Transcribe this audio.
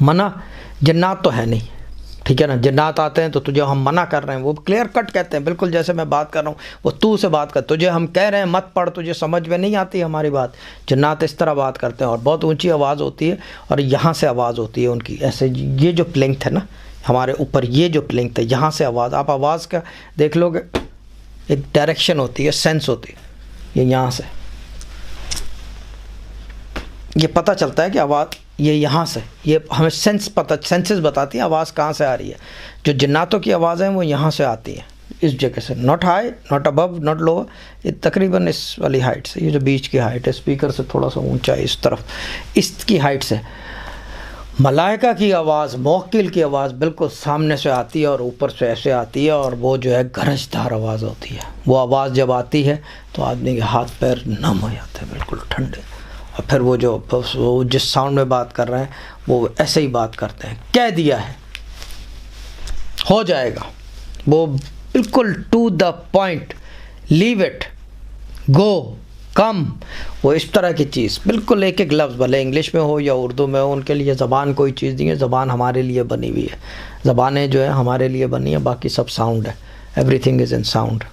मना जन्नात तो है नहीं, ठीक है ना। जन्नात आते हैं तो तुझे हम मना कर रहे हैं, वो क्लियर कट कहते हैं, बिल्कुल जैसे मैं बात कर रहा हूँ वो तू से बात कर, तुझे हम कह रहे हैं मत पढ़, तुझे समझ में नहीं आती हमारी बात। जन्नात इस तरह बात करते हैं और बहुत ऊंची आवाज़ होती है और यहाँ से आवाज़ होती है उनकी ऐसे, ये जो प्लिंथ है ना हमारे ऊपर, ये जो प्लिंथ है यहाँ से आवाज़, आप आवाज़ का देख लोगे एक डायरेक्शन होती है, सेंस होती है, ये यहाँ से ये पता चलता है कि आवाज़ ये यहाँ से, ये हमें सेंसेस बताती हैं आवाज़ कहाँ से आ रही है। जो जन्नातों की आवाज़ है वो यहाँ से आती है, इस जगह से, not high not above not लो, ये तकरीबन इस वाली हाइट से, ये जो बीच की हाइट है स्पीकर से थोड़ा सा ऊंचा है इस तरफ, इसकी हाइट से मलाइका की आवाज़, मुवक्किल की आवाज़ बिल्कुल सामने से आती है और ऊपर से ऐसे आती है और वो जो है गरजदार आवाज़ होती है। वो आवाज़ जब आती है तो आदमी के हाथ पैर नम हो जाते हैं, बिल्कुल ठंडे, और फिर वो जिस साउंड में बात कर रहे हैं वो ऐसे ही बात करते हैं, कह दिया है हो जाएगा, वो बिल्कुल to the point, leave it go come, वो इस तरह की चीज़ बिल्कुल एक एक लफ्ज़, भले इंग्लिश में हो या उर्दू में हो, उनके लिए ज़बान कोई चीज़ नहीं है, ज़बान हमारे लिए बनी हुई है, ज़बानें जो है हमारे लिए बनी है, बाकी सब साउंड है, एवरीथिंग इज़ इन साउंड।